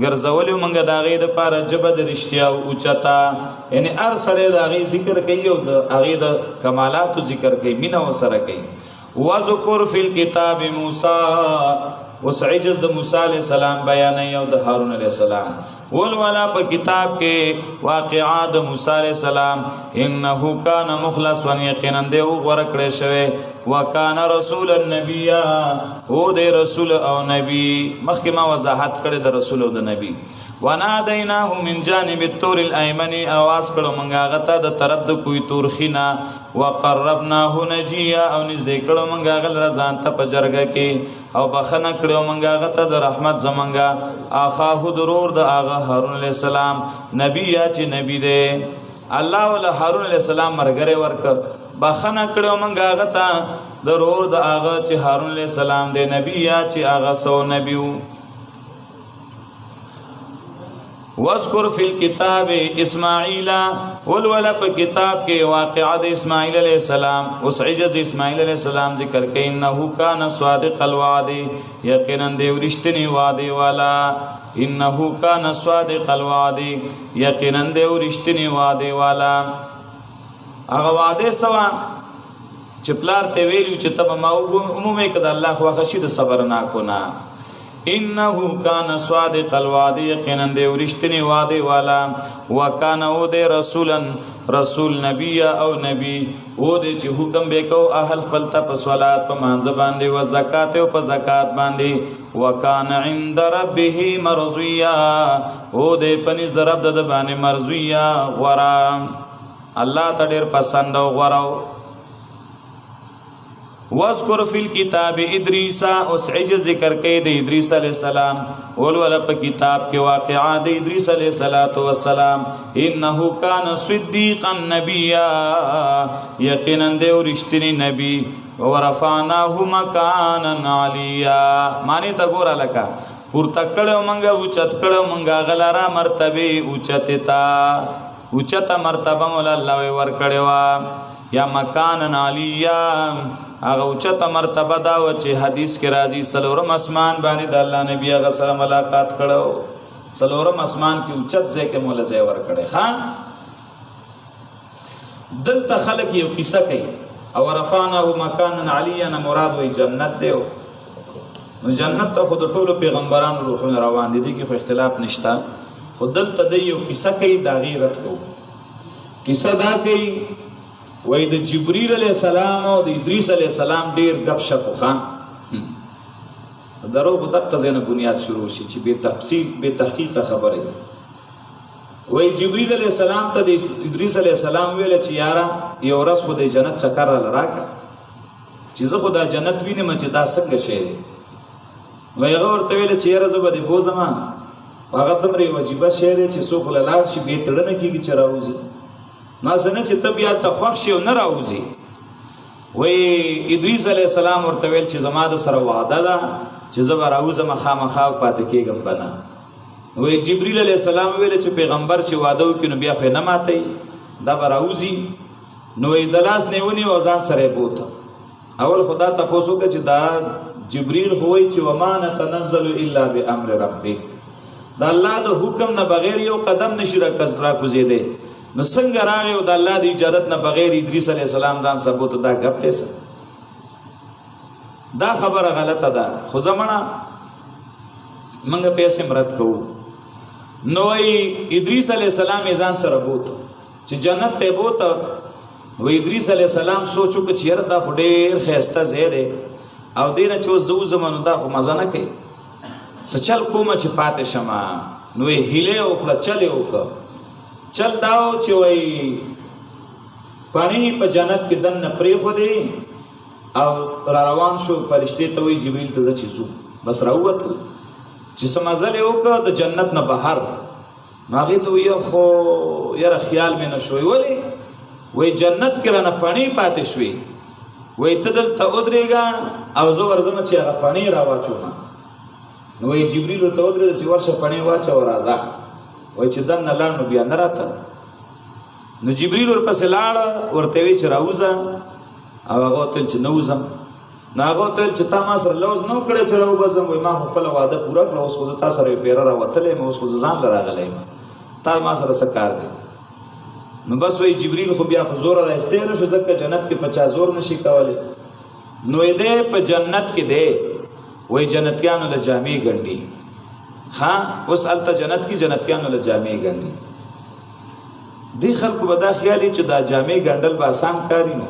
A: ګرځول موږ دا غي د پاره جبد رښتیا او اوچتا یعنی ار سره دا غي ذکر کوي او هغه د کمالات ذکر کوي مینا وسره کوي وذكر فی الكتاب موسی وسعجز د موسی علی السلام بیان یو د هارون علی السلام ولولا په کتاب کې واقعات موسی علی السلام انه کان مخلصا یقینا دی غوړ کړی شوی وکانه رسول النبی او د رسول او نبی مخکې ما وضاحت کړی د رسول او د نبی ونادیناه من جانب الطور الايمن اواز کړو مونږه غته د طرف د کوی تورخینا وقربناه نجيا او نږدې کړو مونږه غل رضان ته پجرګه کې او بخنه کړو مونږه غته د رحمت زمونږه اخاه ضرور د اغه هارون علی السلام نبی یا چې نبی دی الله ول هارون علی السلام مرګره ورک بخنه کړو مونږه غته ضرور د اغه چې هارون علی السلام دی نبی یا چې اغه سو نبیو واذکر فی الكتاب اسماعیل ولولا په کتاب کې واقعات اسماعیل علیہ السلام اوس عجز اسماعیل علیہ السلام ذکر کړي انه کان صادق الوعد یقینا دی ورشتنی وعده والا انه کان صادق الوعد یقینا دی ورشتنی وعده والا هغه وعده سوا چپلار ته ویلو چې تب ما عمومي کده الله خو خشید صبر نا کو نا انه کان صادق الوعد یقینا دی ورشتنی وعده والا وکانه او دی رسول نبی او نبی او دی چې حکم وکاو اهل خپل ته په صلات په مانځ باندې او زکات او په زکات باندې وکانه عند ربه مرضیا او دی پنځ د رب د باندې مرضیا غورا الله ته ډیر پسند او غوراو واذکر فی الكتاب ادریس، اوس عجز ذکر کوي د ادریس علیہ السلام، ولول په کتاب کې واقعات د ادریس علیہ السلام، انه کان صدیقا نبیا، یقینا دی رښتینی نبی، ورفعناه مکانا علیا، معنی تا ګوره لکه پورته کړو منګه اوچت کړو منګه غلرا مرتبه اوچته تا اوچته مرتبه مولا الله ور کړو یا مکان علیا، هغه اوچته مرتبه دا و چې حدیث کې راځي سلورم اسمان باندې د الله نبی هغه سره ملاقات کړو، سلورم اسمان کې اوچت ځای کې مولا ځای ور کړی. ها دلته خلک یو کیسه کوي او رفعناه مکانا علیا نه مراد وي جنت دی، نو جنت ته خود ټولو پیغمبرانو روحونه روان دي کې خو اختلاف نشته، خو دلته د یو کیسه کوي دا غیرت کو کیسه دا کوي وای د جبرئیل علیہ السلام او د ادریس علیہ السلام ډیر غب شپ خان درو په دغه ځای نه بنیاد شروع شي چې به تفصیل به تحقیق خبره. وای جبرئیل علیہ السلام ته د ادریس علیہ السلام ویل چې یارا یو ورځ خو د جنت چکر راکا چې زه خو د جنت وینم چې دا څنګه شي. وای هغه ورته ویل چې یاره زه به دې بوزم، هغه دومره واجبه شی دی چې څوک له لاړ شي بې تړنه کېږي چې راوځي، ما څنګه چې ته بیا ته خوښ شي او نه راوځي. وای ادریس علیہ السلام ورته ویل چې زما د سره وعده ده چې زه به راوځم خامخا پاتې کېږم به نه. وای جبرئیل علیہ السلام ویل چې پیغمبر چې وعده وکړي نو بیا خو نه ماتوي، دا به راوځي. نو د لاس نه ونیو او ځان سره یې بوته. اول خدا تپوس وکړه چې دا جبرئیل خو وایي چې وما نتنزل الا بامر ربک، د الله د حکم نه بغیر یو قدم نشي راکوزېدی، نو څنګه راغی او د الله د اجازت نه بغیر ادریس علیہ السلام ځان ثبوت دا غپ دی، دا خبره غلطه ده. خو زمانہ منګه پیسې مراد کوو. نو ادریس علیہ السلام ځان سره بوت چې جنت ته بوت، و ادریس علیہ السلام سوچو چې چیرې دا ډېر خسته ځای دی او دینه چې زو زمانو دا خو مزه نه کوي، سچل کومه چې پاتې شمه. نو هیله او کله چلے وکړه، چل داو چې وای پانی په جنت کې دن پرې خو دی او را روان شو. فرشته ته وی جبرئیل ته چې زو بس راووتل چې سمازل وکړه د جنت نه بهر. ماغه ته یو خو یاره خیال مې نشوي، ولی وای جنت کې رانه پانی پاتې شوي، وای ته دلته ودرېږه او زه ورځم چې هغه پانی راواچوم. نو وای جبرئیل ته ودرېږه چې ورشه پانی واچو راځه، وای چې دن نه لاړ نو بیا نه راته. نو جبرئیل ورپسې لاړ ورته وی چې راوځه، او هغه تل چې نوځم، نو هغه تل چې تا ما سره لوز نو کړی چې راوځم، وای ما خپل وعده پوره کړ، اوس خو تا سره پیره راوتلې، مې اوس خو ځان لراغلی تا ما سره څه کار دی. نو بس وای جبرئیل خو بیا په زور راځته نو شو ځکه جنت کې 50 زور نشي کولای. نو دې په جنت کې دی وای جنتیانو له جامې ګنډي. ها اوس الته جنت کې جنتیانو له جامې ګنډي. دی خلکو به دا خیالي چې دا جامې ګنډل به آسان کاری نه.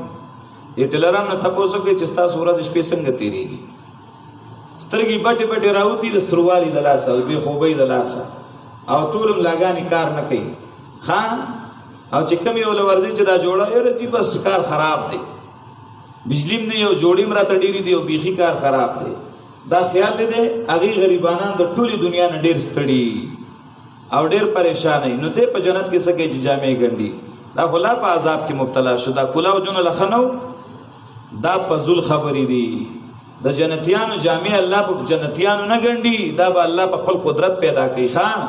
A: ټیلرانو تاسو کې چې تاسو ورځ شپې څنګه تیریږي، سترګې بټې بټې راوتی د سروالي د لاسه او به خوبې د لاسه او ټول لاګانی کار نه کوي. ها او چې کوم یو لورځي چې دا جوړه یو رتی بس کار خراب دی، بجلیم نه یو جوړیم راته ډیری دی او بیخي کار خراب دی. دا خیال دی هغه غریبانان د ټولي دنیا نه ډیر ستړي او ډیر پریشان دي. نو دې په جنت کې سګي چې جامې ګنډي، دا خلا په عذاب کې مبتلا شو، دا کلاو جن لخنو، دا پزول خبرې دي. د جنتیانو جامې الله په جنتیانو نه ګنډي، دا به الله په خپل قدرت پیدا کوي. خان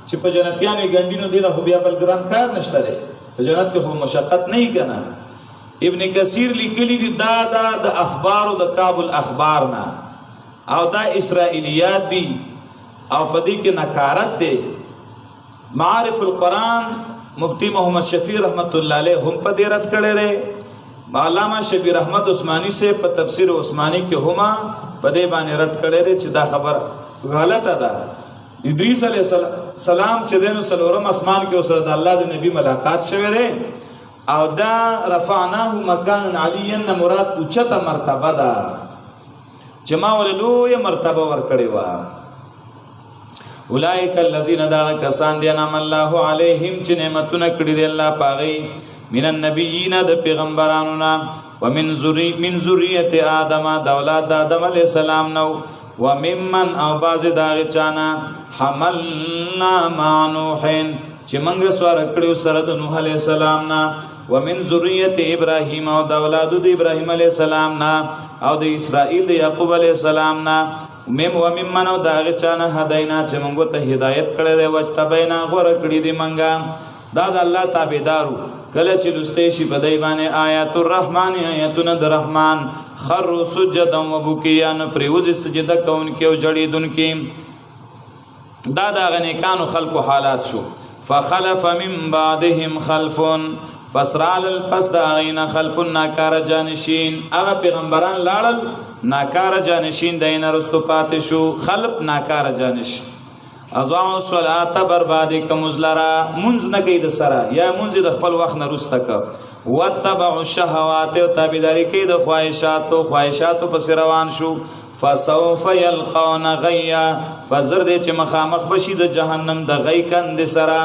A: چې په جنتیانو ګنډي نو دینه خو بیا بل ګران کار نشته دی، په جنت کې خو مشقت نه کنه. ابن کثیر لیکلی دی دا د اخبار او د کابل اخبار نه او دا اسرائیلیات دی او پدې کې نکارت دی. معارف القرآن مفتی محمد شفیع رحمت الله علیه هم په دې رد کړی دی. علامہ شبیر احمد عثمانی سے په تفسیر عثمانی کې هما په دې باندې رد کړی دی چې دا خبر غلطه ده. ادریس علیہ السلام چې دینو سلورم اسمان کې اوسره د الله د نبی ملاقات شوه دی او دا رفعناه مکانا علیا مراد اوچته مرتبه ده چې ما وللوی مرتبه ور کړی و. اولئک الذین دا کسان دي انعم الله علیهم چې نعمتونه کړی دی الله پاغي من النبیین د پیغمبرانو نا ومن ذریت آدم د اولاد د آدم علیہ السلام نو وممن او باز داغ چانا حملنا مع نوح چې منګ سوار کړو سره د نوح علیہ السلام نا ومن ذریت ابراهیم او د اولاد د ابراهیم علیہ السلام نا او د اسرائیل د یعقوب علیہ السلام نا وممن او داغ چانا هدینا چې منګو ته هدایت کړی دی وجتبینا غوړه کړی دی منګه دا د الله تابعدارو کله چې لسته شي په دای باندې آیات الرحمن آیاتنا د رحمان خر سجدا وبکیا نو پریوز سجده کون کې او جړیدون کې دا د غنیکانو خلقو حالات شو فخلف من بعدهم خلف فسرال الپس دا غینا خلف ناکار جانشین هغه پیغمبران لاړل ناکار جانشین دین رستو پاتې شو خلف ناکار جانشین اضاعوا الصلاه بربادی کمزلرا منز نکی د سرا یا منز د خپل وخت نه رسته ک وتبع الشهوات او تابعداري کوي د خواهشاتو پس روان شو فسوف يلقون غيا فزر دې چې مخامخ بشي د جهنم د غي کند سرا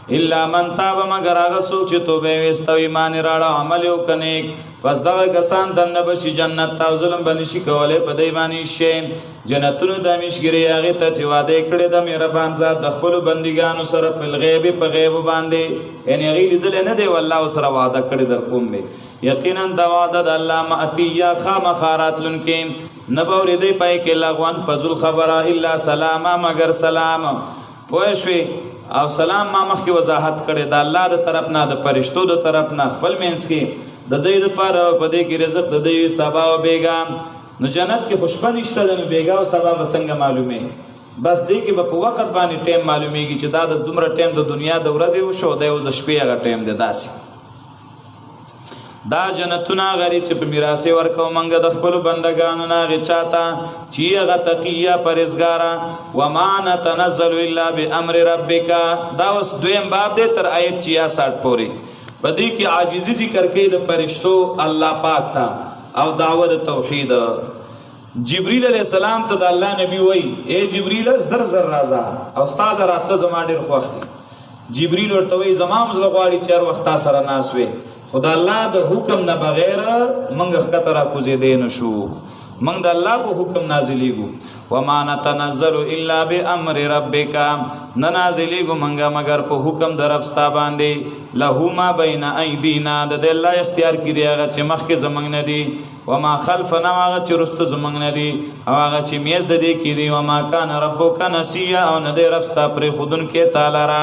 A: الا من تاب مگر هغه څوک چې توبه وستو ایمان راړه عمل وکنيک پس دا کسان دنه بشي جنت او ظلم باندې شي کوله په دای باندې شي جنتونو د مشګری هغه ته چې وعده کړی د مهربان ذات د خپل بندګانو سره په غیب باندې یعنی هغه لیدل نه دی والله سره وعده کړی در کوم به یقینا دا وعده د الله ماتیا خامخارات لنکین نبور دی پای کې لغوان فزل خبره الا سلاما مگر سلام پوښوي او سلام ما مخ کې وضاحت کړي د الله د طرف نه د فرشتو د طرف نه خپل مینس کې د دې لپاره په دې کې رزق د دې سبا او بیګا نو جنت کې خوشبو نشته د بیګا او سبا څنګه معلومه بس دې کې په وخت باندې ټیم معلومیږي چې دا د دومره ټیم د دنیا د ورځې وشو د شپې هغه ټیم دی داسي دا جنتونه غری چې په میراث ورکو منګه د خپل بندگانو نه غچاتا چې هغه تقیه پرهیزګارا وما نتنزل الا بامر ربک دا اوس دویم باب دی تر آیت 66 پورې پدې کې عاجزی ذکر کوي د فرشتو الله پاک تا او دعوت توحید جبرئیل علیہ السلام ته د الله نبی وای اے جبرئیل زر زر راځه او استاد راتله زما ډیر خوښ جبرئیل ورته وای زما مزل غواړي چیر وخت سره ناس وي خدا الله د حکم نه بغیر منګ خطر کوزې دین شو منګ د الله په حکم نازلېګو وما نتنزل الا بامر ربک نازلېګو منګ مگر په حکم در ربستا باندې له ما بین ایدینا د الله اختیار کې دی هغه چې مخ کې زمنګ نه دی وما خلفنا هغه چې رست زمنګ نه دی او هغه چې میز د دې کې دی وما کان ربک نسیا او نه دی ربستا پر خودن کې تعالی را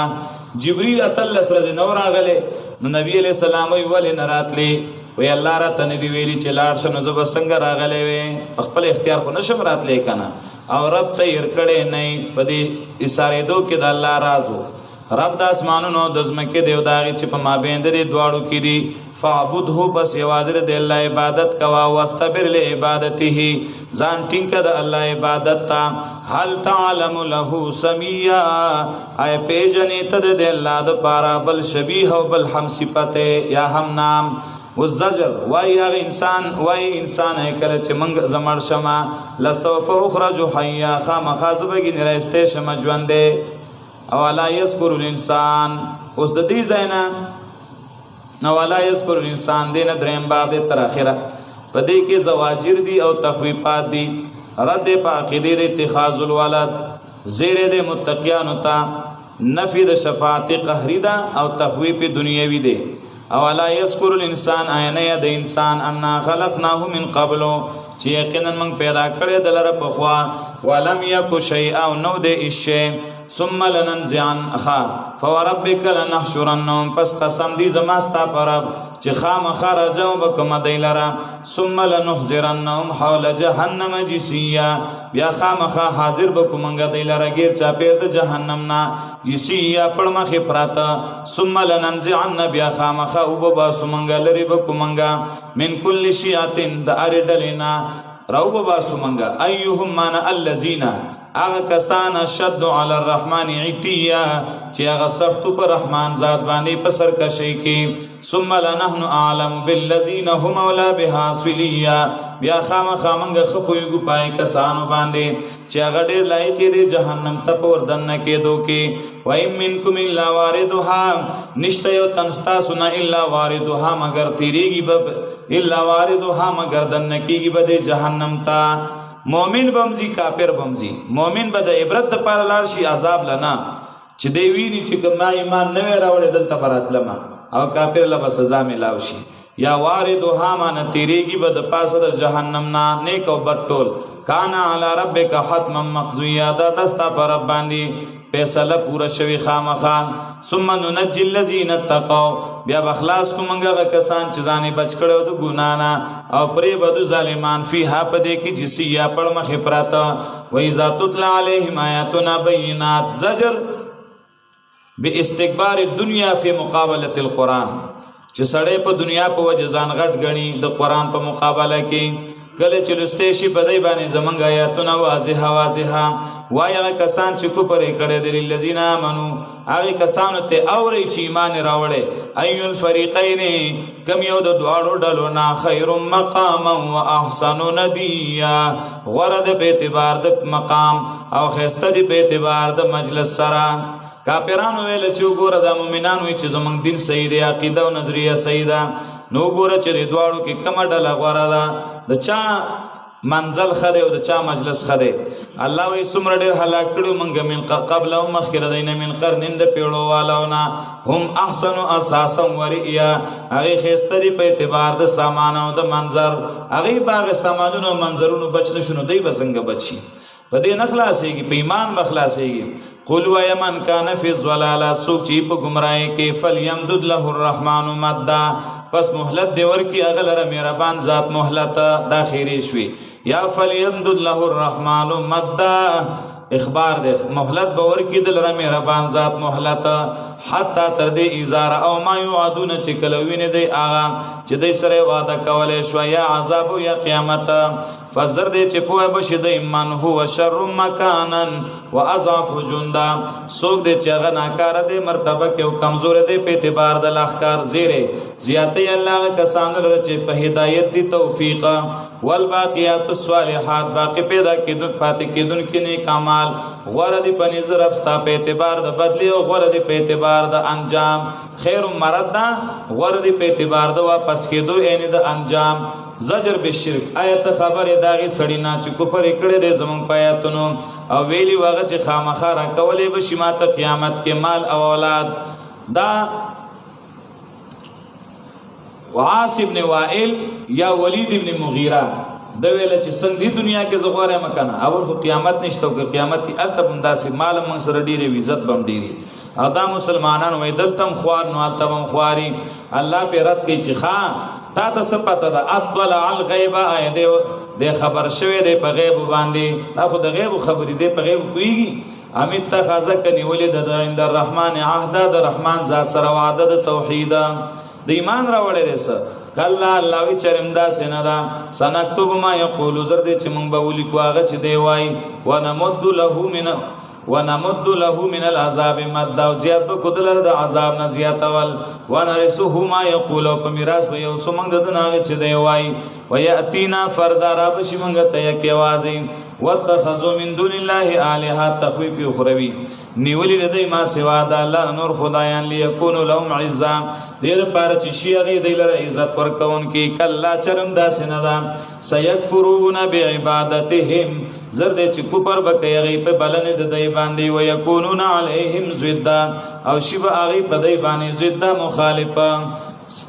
A: جبرئیل اتل سره نور راغله نو نبی علیہ السلام ویل نراتلی وی الله را ته دی ویلی چې لاړ شنو زب څنګه راغلی وي خپل اختیار خو نشم راتلی کنه او رب ته ير کړي نه پدې اشاره دو کې د الله رازو رب د اسمانونو د زمکه دی داغي چې په مابین د دواړو کې دی فعبده بس یوازې د الله عبادت کوا واستبر له عبادته ځان ټینګه د الله عبادت تا هل تعلم له سمیا ای پیجنې ته د الله د پارا بل شبیه او بل هم صفته یا هم نام والزجر وای هغه انسان کله چې منګ زمړ شمه لسوف اخرج حیا خامخازبګی نرسته شمه ژوندې او لا یذکر الانسان اوس د دې زینا نو ولا یذکر الانسان دین دریم باب تر اخره پدې کې زواجر دي او تخویفات دي رد په عقیده د اتخاذ الولد زیر د متقیانو ته نفی د شفاعت قهری ده او تخویف دنیوي ده او لا یذکر الانسان عینه د انسان ان خلقناه من قبل چې یقینا موږ پیدا کړی د لره په خوا ولم یک شیء او نو د شی ثم لننزعن اخا فوربك لنحشرنهم پس قسم دی زماستا پرب چې خامخرجو بکم دیلرا ثم لنحذرنهم حول جهنم جسیا بیا خامخا حاضر بکومنګ دیلرا غیر چا پیر د جهنم نا جسیا پړمخه پراتا ثم لننزعن بیا خامخا وببا سومنګ لري بکومنګ من کل شیاتن د اردلنا راو ببا سومنګ ايهم من الذين هغه کسان شد علی الرحمن عتیا چې هغه سخت پر رحمان ذات باندې په سرکشي کې ثم لنحن اعلم بالذین هم اولا بها صلیا بیا خامخامنګ خپویګو پای کسانو باندې چې هغه ډېر لایق دي جهنم ته وردن کېدو کې وای منکم الا واردها نشته یو تنستا سنا الا واردها مگر تیریږي به الا واردها مگر دن کېږي به جهنم ته مومن بمزی کافر بمزی مومن به د عبرت د پاره لاړ شي عذاب لنا چې دی ویني چې کوم ایمان نه راوړل دلته براتلما او کافر له سزا ملاو شي یا واردها مان تیریږي به د پاسه د جهنم نه نیک او بدټول کانا علی ربک حتما مقضیا دا دستا پر باندې فیصله پورا شوی خامخا ثم ننجي الذين اتقوا بیا بخلاص کومنګه کسان چې ځانې بچ کړو د ګنا نه او پرې بدو ظالمان فيها پدې کې جسیا پړ مخه پراته و اذا تطلع عليهم آیاتنا بینات زجر باستكبار الدنيا في مقابله القران چې سړی په دنیا په وجه ځان غټ غني د قران په مقابله کې کله چې لسته شي په دای باندې زمونږ آیاتونه واضحه وایغه کسان چې کو پرې کړه د لذین امنو هغه کسانو ته اوري چې ایمان راوړي ايو الفریقین کم یو د دواړو ډلو نه خیر مقاما واحسن ندیا غرض په اعتبار د مقام او خسته دی په اعتبار د مجلس سره کافرانو ویل چې وګوره د مؤمنانو چې زمونږ دین صحیح دی عقیده او نظریه صحیح ده نو ګوره چې د دواړو کې کومه ډله غوړه ده د چا منزل خده او د چا مجلس خده الله وی سمر ډیر هلاک کړو منګه من قبل او مخکره دین من قرن د پیړو والونا هم احسن اساسا وریا هغه خستری په اعتبار د سامان او د منظر هغه باغ سامانونو او منظرونو بچ نشونو دی بسنګ بچي په دې نخلاصيږي په ایمان بخلاصيږي قل و یمن کان فی الضلال سوق چی په گمراهی کې فلیمدد له الرحمن مدا پس مهلت دی ورکی اغلره مهربان ذات مهلت داخري شوي یا فلیمدد له الرحمن مدا اخبار دی مهلت باور کی دل را مهربان ذات مهلت حتا تر دې ازار او ما یعدون چې کلوینه دی آغا چې دې سره وعده کوله شو یا عذاب یا قیامت فزر دې چې په بشه د ایمان هو شر مکانا واضعف جندا سوق دې چې هغه ناکاره دې مرتبه کې او کمزور دې په اعتبار د لخر زیره زیاته الله کسان لره چې په هدایت دي توفیق والباقیات الصالحات باقی پیدا کیدون پاتې کیدون کې نیک اعمال غوړه دې په نظر ابستا په اعتبار د بدلی او غوړه دې په اعتبار د انجام خیر مردا غوړه دې په اعتبار د واپس کیدو عین د انجام زجر بالشرک آیت خبر داغي سړی نه چې کو پر کړه دې زمون پایاتونو او ویلی واغه چې خامخا را کولې به شمات قیامت کې مال او اولاد دا وعاص ابن وائل یا ولید ابن مغیره د ویل چې څنګه دنیا کې زغوره مکنه اول خو قیامت نشته او قیامت التب انداسې مال من سره ډیره عزت بم ډیری ادا مسلمانانو وې دلتم خوار نو التم خواري الله په رات کې چې ښا تا ته سپته ده اطلع الغیب دې خبر شوه دې په غیب باندې دا خو د غیب خبرې دې په غیب کوي امیت تخذک نیولې د عند الرحمن عهد د رحمان ذات سره وعده د توحید د ایمان راوړل رسه کله الله وی چرمدا سیندا سنكتب ما یقول زر دې چې مونږ به ولیکو هغه چې دی وای ونمد له من العذاب مد او زیات به کدل د عذاب نه زیات ول ونرسه ما یقول په میراث به یو سمنګ د دناغه چې دی وای وياتینا فردا را بشي مونږ ته یک आवाज واتخذوا من دون الله الها تخويف اخروی نیولی لدی ما سوا د الله نور خدایان ليكون لهم عزا دیر پار چې شیغي دی لره عزت ورکون کی کلا چرم داس نه دا سيكفرون بعبادتهم زرد چې کوپر بکیږي په بلنه د دی باندې ويكونون عليهم زدا او شی به هغه په دی باندې زدا مخالفه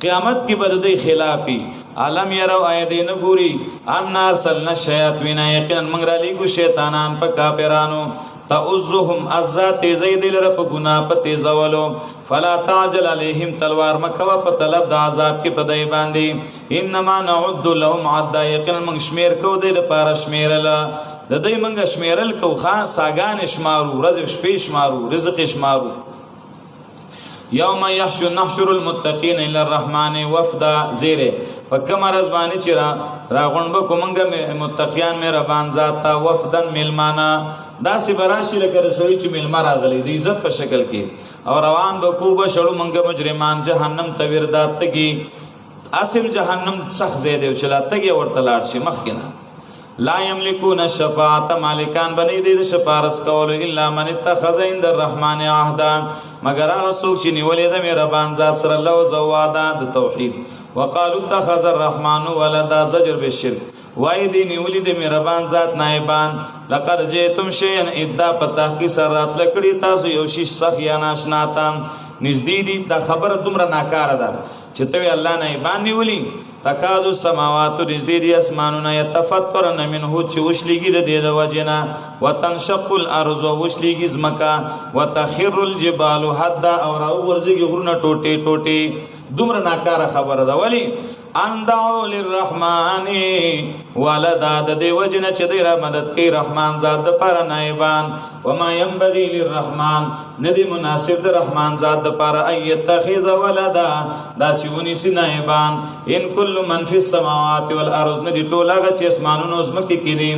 A: قیامت کی بددی خلافی عالم یرو آیدین گوری ان ارسلنا الشیاطین یقینا منګ را لګو شیطانان په کافرانو تعذهم ازات زید لره په ګنا په تیزولو فلا تعجل علیهم تلوار مکوا په طلب د عذاب کې پدای باندې انما نعد لهم عدا یقینا منګ شمیر کو د لپاره شمیرل د دې منګ شمیرل کو خاص ساګان شمارو رزق شپې شمارو رزق شمارو یوم نحشر المتقین الى الرحمن وفدا زیره فکم رزبانی چرا راغون با کمنگ متقیان میں ربان ذاتا وفدن ملمانا دا سی براشي لکه رسوي چې ملما راغلي د عزت په شکل کې او روان به کو به شړو منګه مجرمان جهنم ته وردا تګي اسم جهنم سخت زیاده او چلا تګي ورته لاړ شي مخکنه لا یملکون الشفاعت مالکان بنی دې شفارس کول الا من اتخذ عند الرحمن عهدا مگر هغه څوک چې نیولې د مهربان ذات سره الله زوادا د توحید وقالوا اتخذ الرحمن ولدا زجر بالشرك وای دی نیولی د مهربان ذات نائبان لقد جئتم شيئا ادا پتاخی سرات لکړی تاسو یو شیش صح یا ناشنا تام نزدې دي دا خبره دومره ناکاره ده چې ته الله نائبان نیولی تکاد السماوات نزدې دي اسمانونه يتفطرن منه چې وشلېږي د دې د وجنا وتنشق الارض وشلېږي زمکا وتخر الجبال حدا او راو ورځي غرونه ټوټي ټوټي دومره ناکاره خبره ده ولی ان دعو للرحمن ولدا د دې وجنه چې دی را مدد کوي رحمان ذات د پر نائبان وما ينبغي للرحمن ندی مناسب د رحمان ذات د پر ايتخذ ولدا دا چې ونی سي نائبان ان كل من في السماوات والارض ندی ټولاغه چې اسمانونو زمکه کړي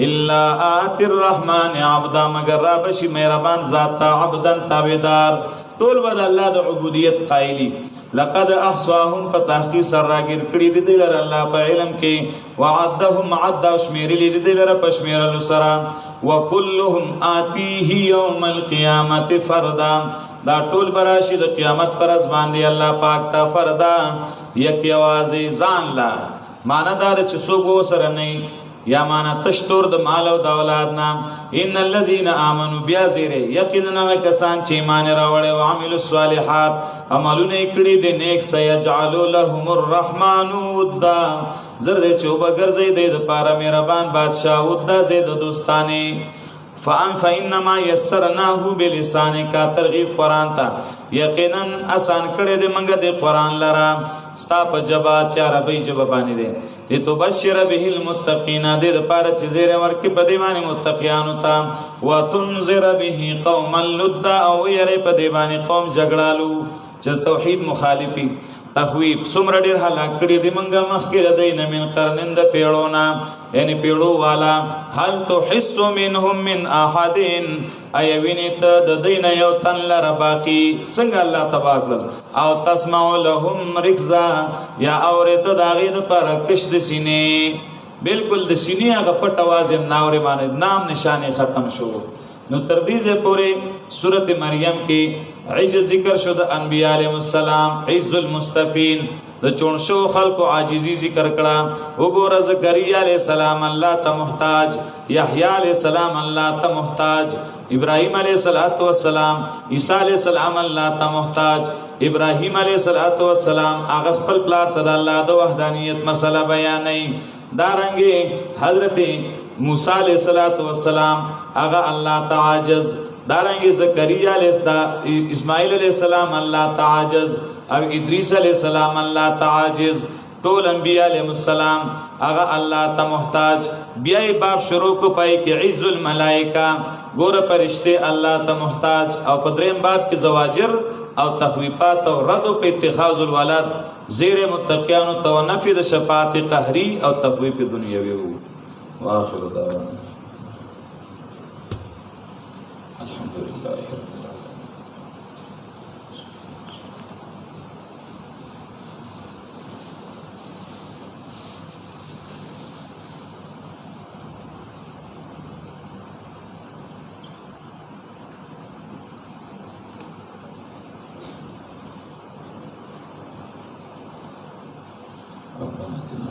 A: الا ات الرحمن عبدا مگر را بشي مهربان ذات عبدن تابعدار ټول ود الله د عبودیت قائلی لقد احصاهم فتحقی سراگیر کړي دي لر الله په علم کې وعدهم عد شمیرلی دي لر په شمیرلو سرا وكلهم آتيه يوم القيامه فردا دا ټول براشي د قیامت پر از باندې الله پاک تا فردا یک یوازې ځان لا ماندار چې سوګو سره نه یا معنا تشتور د مال او د اولاد نام ان الذين امنوا بیازره یقینا کسان چې ایمان راوړل او عمل الصالحات عملونه کړي دي نیک سيجعل لهم الرحمن ودا زرد چوب ګرځي د پاره مهربان بادشاہ ودا زید دوستانه فانما يسرناه بلسانك ترغیب قران ته یقینا آسان کړي دي منګه د قران لرا ستا په جبا چې عربی جبا باندې دي ته بشیر به المتقین دې لپاره چې زیره ورکې په دی باندې متقیانو ته وتنذر به قوما لد او ير په دی باندې قوم جګړالو چې توحید مخالفي تخویب سمر ډیر هلاک کړي دي منګه مخکې دین من قرنند پیړونا یعنی پیړو والا هل تحس منهم من احد ای وینت د دین یو تن لره باقی څنګه الله تبارک او تسمع لهم رکزا یا اورته داغې د پر کشد سینې بالکل د سینې هغه پټ आवाज ناوري باندې نام نشانه ختم شو نو تر دې پورې سورته مریم کې عجز ذکر شو د انبیاء علیهم السلام عز المستفین د چون شو خلق عاجزی ذکر کړه وګوره زکریا علیہ السلام الله ته محتاج یحیی علیہ السلام الله ته محتاج ابراهیم علیہ الصلوۃ والسلام عیسی علیہ السلام الله ته محتاج ابراهیم علیہ الصلوۃ والسلام هغه خپل پلار ته د الله د وحدانیت مسله بیانې دارنګي حضرت موسی علیہ الصلوۃ والسلام هغه الله تعاجز دارنګي زکریا علیہ اسماعیل علیہ السلام الله تعاجز او ادریس علیہ السلام الله تعاجز ټول انبیاء علیهم السلام هغه الله ته محتاج بیا باب شروع کو پای کې عز الملائکه ګور پرشته الله ته محتاج او په دریم باب کې زواجر او تخویفات او رد په اتخاذ الولد زیر متقیان او نفی د شفاعت قهری او تخویف دنیوي واخر دعوانا الحمدلله رب العالمين. ربنا اتنا